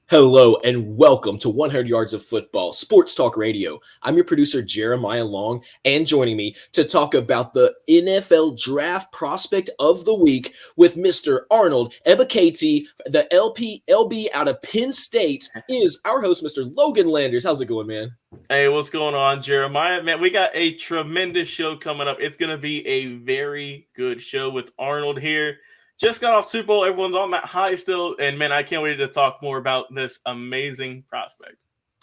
Hello and welcome to 100 Yards of Football, Sports Talk Radio. I'm your producer, Jeremiah Long, and joining me to talk about the NFL Draft Prospect of the Week with Mr. Arnold Ebiketie, the LB out of Penn State, is our host, Mr. Logan Landers. How's it going, man? Hey, what's going on, Jeremiah? Man, we got a tremendous show coming up. It's going to be a very good show with Arnold here. Just got off Super Bowl. Everyone's on that high still. And, man, I can't wait to talk more about this amazing prospect.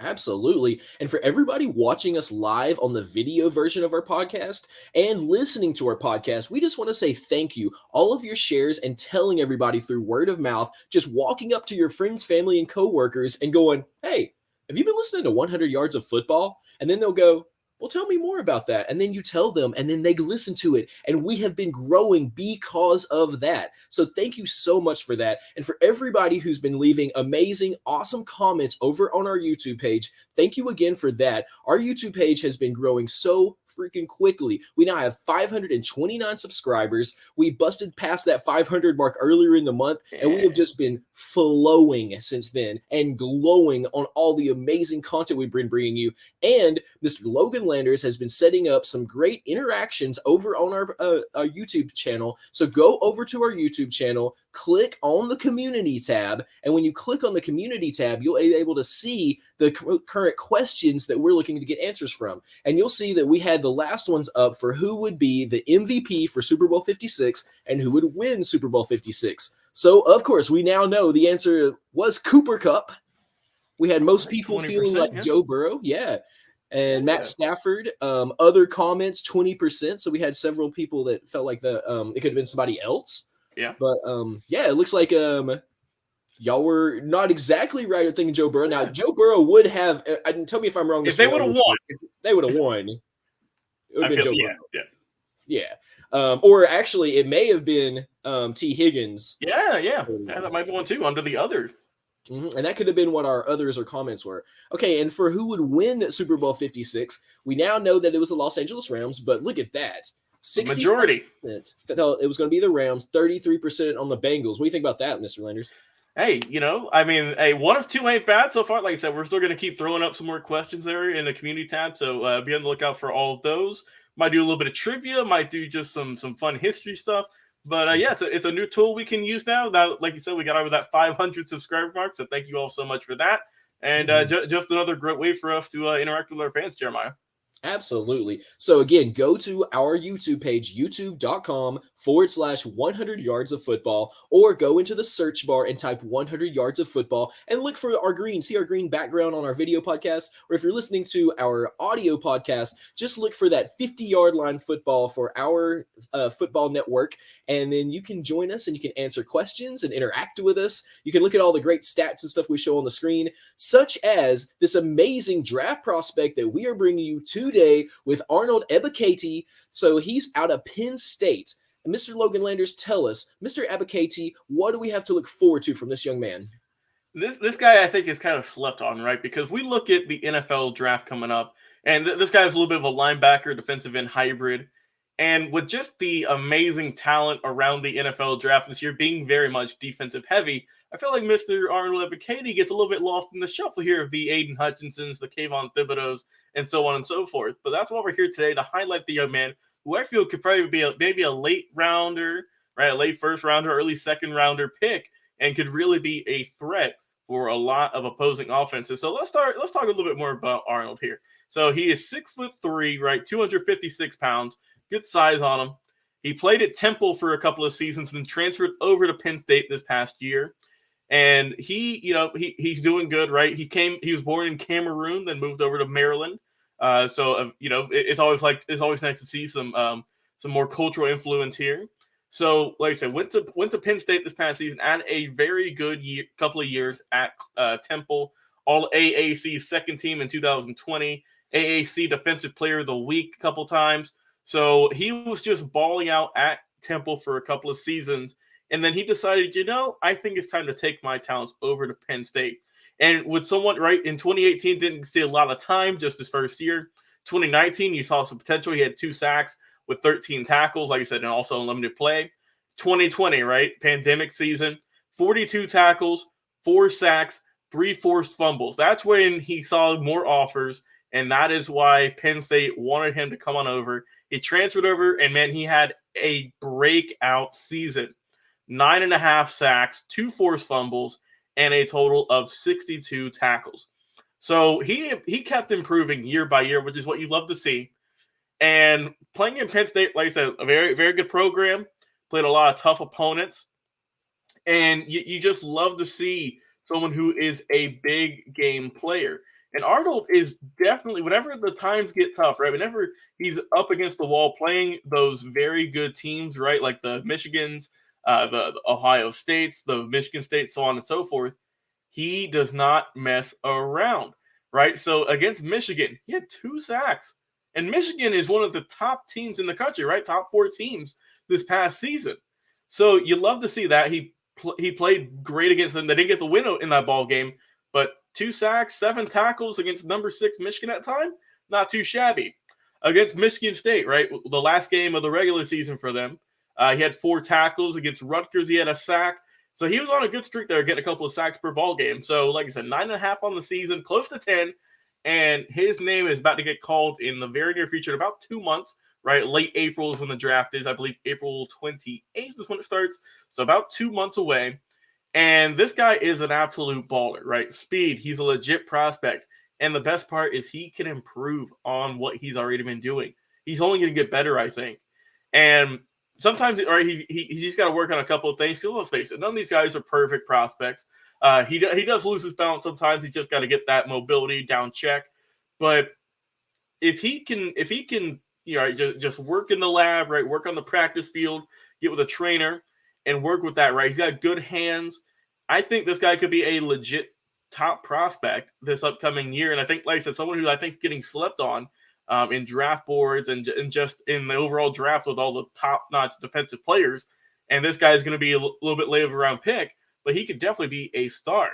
Absolutely. And for everybody watching us live on the video version of our podcast and listening to our podcast, we just want to say thank you. All of your shares and telling everybody through word of mouth, just walking up to your friends, family, and coworkers and going, hey, have you been listening to 100 Yards of Football? And then they'll go, well, tell me more about that. And then you tell them, and then they listen to it. And we have been growing because of that. So thank you so much for that. And for everybody who's been leaving amazing, awesome comments over on our YouTube page, thank you again for that. Our YouTube page has been growing so freaking quickly. We now have 529 subscribers. We busted past that 500 mark earlier in the month, and we have just been flowing since then and glowing on all the amazing content we've been bringing you. And Mr. Logan Landers has been setting up some great interactions over on our YouTube channel. So go over to our YouTube channel, click on the community tab, and when you click on the community tab, you'll be able to see the current questions that we're looking to get answers from. And you'll see that we had the last ones up for who would be the MVP for Super Bowl 56 and who would win Super Bowl 56. So, of course, we now know the answer was Cooper Kupp. We had most people feeling like Joe Burrow. Yeah. And Matt Stafford, other comments, 20%. So we had several people that felt like it could have been somebody else. Yeah. But it looks like y'all were not exactly right at thinking Joe Burrow. Now, Joe Burrow would have, tell me if I'm wrong. If they would have won. If they would have won, it would have been Joe Burrow. Yeah. Or actually, it may have been T. Higgins. Yeah, that might be one too, under the other. Mm-hmm. And that could have been what our others or comments were. Okay, and for who would win Super Bowl 56, we now know that it was the Los Angeles Rams, but look at that. Majority. It was going to be the Rams, 33% on the Bengals. What do you think about that, Mr. Landers? Hey, one of two ain't bad so far. Like I said, we're still going to keep throwing up some more questions there in the community tab, so be on the lookout for all of those. Might do a little bit of trivia, might do just some fun history stuff. But it's a new tool we can use now. That, like you said, we got over that 500 subscriber mark, so thank you all so much for that. And just another great way for us to interact with our fans, Jeremiah. Absolutely. So again, go to our YouTube page, youtube.com/100 yards of football, or go into the search bar and type 100 yards of football and look for our green background on our video podcast. Or if you're listening to our audio podcast, just look for that 50-yard line football for our football network. And then you can join us and you can answer questions and interact with us. You can look at all the great stats and stuff we show on the screen, such as this amazing draft prospect that we are bringing you today with Arnold Ebiketie. So he's out of Penn State. And Mr. Logan Landers, tell us, Mr. Ebiketie, what do we have to look forward to from this young man? This guy, I think, is kind of slept on, right? Because we look at the NFL draft coming up, and this guy is a little bit of a linebacker, defensive end hybrid. And with just the amazing talent around the NFL draft this year being very much defensive heavy, I feel like Mr. Arnold Ebiketie gets a little bit lost in the shuffle here of the Aiden Hutchinsons, the Kayvon Thibodeaux, and so on and so forth. But that's why we're here today, to highlight the young man who I feel could probably be maybe a late rounder, right? A late first rounder, early second rounder pick, and could really be a threat for a lot of opposing offenses. So let's talk a little bit more about Arnold here. So he is 6'3", right? 256 pounds. Good size on him. He played at Temple for a couple of seasons and transferred over to Penn State this past year. And he's doing good, right? He was born in Cameroon, then moved over to Maryland. It's always nice to see some more cultural influence here. So, like I said, went to Penn State this past season, had a very good couple of years at Temple. All AAC second team in 2020, AAC Defensive Player of the Week a couple times. So he was just balling out at Temple for a couple of seasons. And then he decided, I think it's time to take my talents over to Penn State. And with someone, right, in 2018, didn't see a lot of time, just his first year. 2019, you saw some potential. He had 2 sacks with 13 tackles, like I said, and also unlimited play. 2020, right, pandemic season, 42 tackles, 4 sacks, 3 forced fumbles. That's when he saw more offers, and that is why Penn State wanted him to come on over. He transferred over, and man, he had a breakout season. 9.5 sacks, 2 forced fumbles, and a total of 62 tackles. So he kept improving year by year, which is what you love to see. And playing in Penn State, like I said, a very, very good program. Played a lot of tough opponents. And you just love to see someone who is a big game player. And Arnold is definitely, whenever the times get tough, right? Whenever he's up against the wall playing those very good teams, right? Like the Michigans, the Ohio States, the Michigan States, so on and so forth, he does not mess around, right? So against Michigan, he had 2 sacks. And Michigan is one of the top teams in the country, right? Top 4 teams this past season. So you love to see that. He played great against them. They didn't get the win in that ball game, but 2 sacks, 7 tackles against number 6 Michigan at the time, not too shabby. Against Michigan State, right, the last game of the regular season for them, he had 4 tackles. Against Rutgers, he had a sack. So he was on a good streak there, getting a couple of sacks per ball game. So, like I said, 9.5 on the season, close to 10, and his name is about to get called in the very near future in about 2 months. Right, late April is when the draft is. I believe April 28th is when it starts. So about 2 months away. And this guy is an absolute baller, right? Speed, he's a legit prospect. And the best part is he can improve on what he's already been doing. He's only going to get better, I think. And sometimes, right, he's just got to work on a couple of things. Because let's face it, none of these guys are perfect prospects. He does lose his balance sometimes. He's just got to get that mobility down check. But if he can just work in the lab, right? Work on the practice field, get with a trainer, and work with that, right? He's got good hands. I think this guy could be a legit top prospect this upcoming year. And I think, like I said, someone who I think is getting slept on in draft boards and just in the overall draft with all the top-notch defensive players. And this guy is going to be a little bit later round pick, but he could definitely be a star.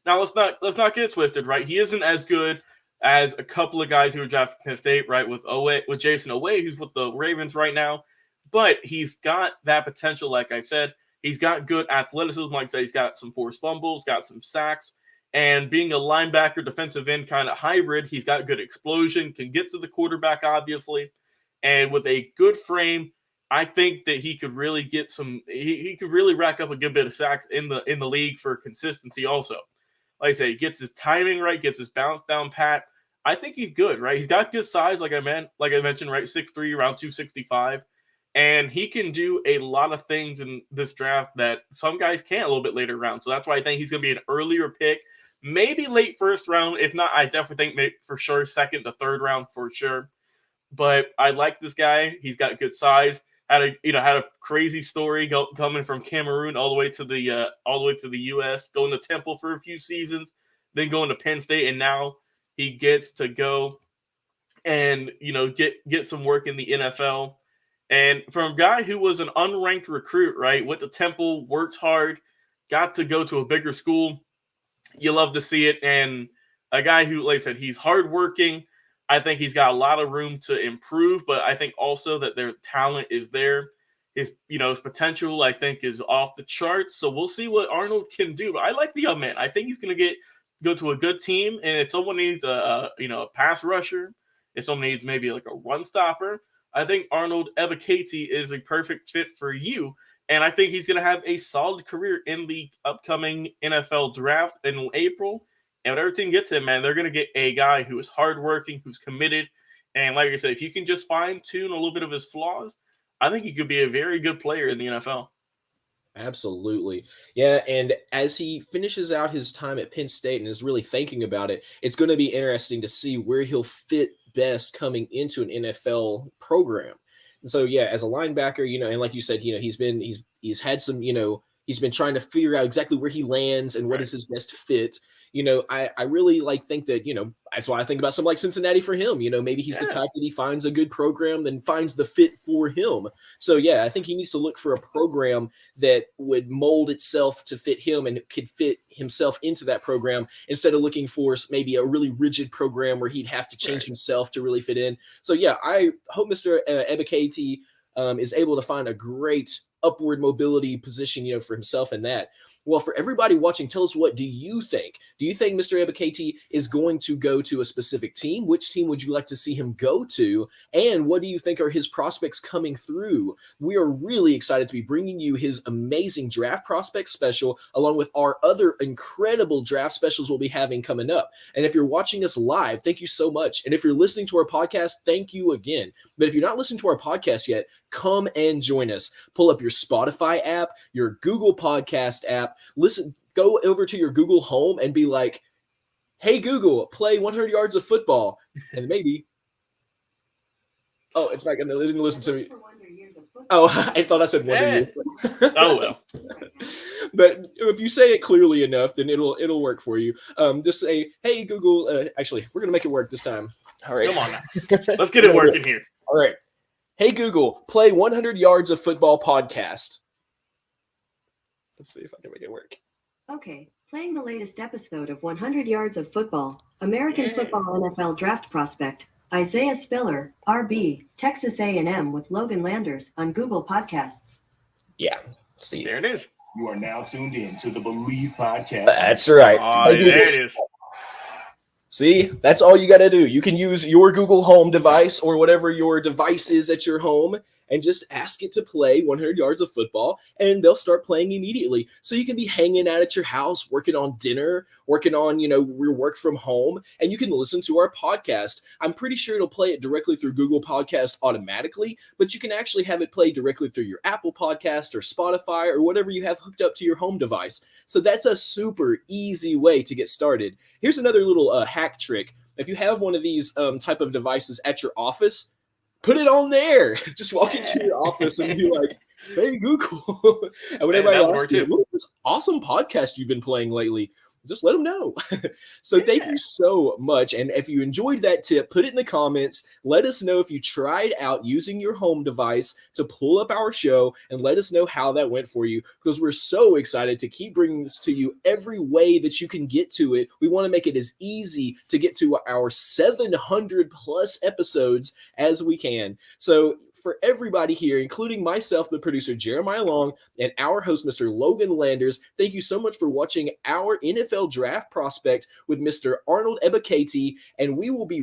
Now, let's not get it twisted, right? He isn't as good as a couple of guys who were drafted Penn State, right? With Jason Oweh, who's with the Ravens right now. But he's got that potential, like I said. He's got good athleticism, like I said. He's got some forced fumbles, got some sacks. And being a linebacker, defensive end kind of hybrid, he's got good explosion, can get to the quarterback, obviously. And with a good frame, I think that he could really get some. He could really rack up a good bit of sacks in the league for consistency. Also, like I say, he gets his timing right, gets his bounce down pat. I think he's good, right? He's got good size, like I mentioned, right? 6'3", around 265. And he can do a lot of things in this draft that some guys can't a little bit later round. So that's why I think he's going to be an earlier pick, maybe late first round. If not, I definitely think maybe for sure second to third round for sure. But I like this guy. He's got good size. Had a crazy story coming from Cameroon all the way to the U.S., going to Temple for a few seasons, then going to Penn State, and now he gets to go and get some work in the NFL. And from a guy who was an unranked recruit, right, went to Temple, worked hard, got to go to a bigger school. You love to see it. And a guy who, like I said, he's hardworking. I think he's got a lot of room to improve, but I think also that their talent is there. His potential, I think, is off the charts. So we'll see what Arnold can do. But I like the young man. I think he's going to go to a good team. And if someone needs a pass rusher, if someone needs maybe like a run stopper, I think Arnold Ebiketie is a perfect fit for you. And I think he's going to have a solid career in the upcoming NFL draft in April. And whatever team gets him, man, they're going to get a guy who is hardworking, who's committed. And like I said, if you can just fine-tune a little bit of his flaws, I think he could be a very good player in the NFL. Absolutely. Yeah, and as he finishes out his time at Penn State and is really thinking about it, it's going to be interesting to see where he'll fit best coming into an NFL program. And so, yeah, as a linebacker, and like you said, he's had some, he's been trying to figure out exactly where he lands and what is his best fit. I really think that, that's why I think about something like Cincinnati for him. Maybe he's the type that he finds a good program, then finds the fit for him. So, yeah, I think he needs to look for a program that would mold itself to fit him and could fit himself into that program instead of looking for maybe a really rigid program where he'd have to change himself to really fit in. So, yeah, I hope Mr. Ebiketie is able to find a great upward mobility position, for himself in that. Well, for everybody watching, tell us, what do you think? Do you think Mr. Ebiketie is going to go to a specific team? Which team would you like to see him go to? And what do you think are his prospects coming through? We are really excited to be bringing you his amazing draft prospect special, along with our other incredible draft specials we'll be having coming up. And if you're watching us live, thank you so much. And if you're listening to our podcast, thank you again. But if you're not listening to our podcast yet, come and join us. Pull up your Spotify app, your Google Podcast app, listen, go over to your Google Home and be like, hey, Google, play 100 yards of football. And maybe, it's not going to listen to me. Oh, I thought I said 100 years. Oh, well. But if you say it clearly enough, then it'll work for you. Just say, hey, Google, actually, we're going to make it work this time. All right. Come on now. Let's get it working here. All right. Hey, Google, play 100 yards of football podcast. Let's see if I can make it work. Okay, playing the latest episode of 100 Yards of Football, American Football NFL Draft Prospect, Isaiah Spiller, RB, Texas A&M with Logan Landers on Google Podcasts. Yeah, see. There it is. You are now tuned in to the Believe Podcast. That's right. Oh, there it is. See, that's all you got to do. You can use your Google Home device or whatever your device is at your home and just ask it to play 100 yards of football, and they'll start playing immediately. So you can be hanging out at your house, working on dinner, working on, your work from home, and you can listen to our podcast. I'm pretty sure it'll play it directly through Google Podcast automatically, but you can actually have it play directly through your Apple Podcast or Spotify or whatever you have hooked up to your home device. So that's a super easy way to get started. Here's another little hack trick. If you have one of these type of devices at your office, put it on there. Just walk into your office and be like, hey, Google. And when everybody asks you, what is this awesome podcast you've been playing lately? Just let them know. So thank you so much. And if you enjoyed that tip, put it in the comments. Let us know if you tried out using your home device to pull up our show, and let us know how that went for you, because we're so excited to keep bringing this to you every way that you can get to it. We want to make it as easy to get to our 700 plus episodes as we can. So for everybody here, including myself, the producer, Jeremiah Long, and our host, Mr. Logan Landers, thank you so much for watching our NFL Draft Prospect with Mr. Arnold Ebiketie, and we will be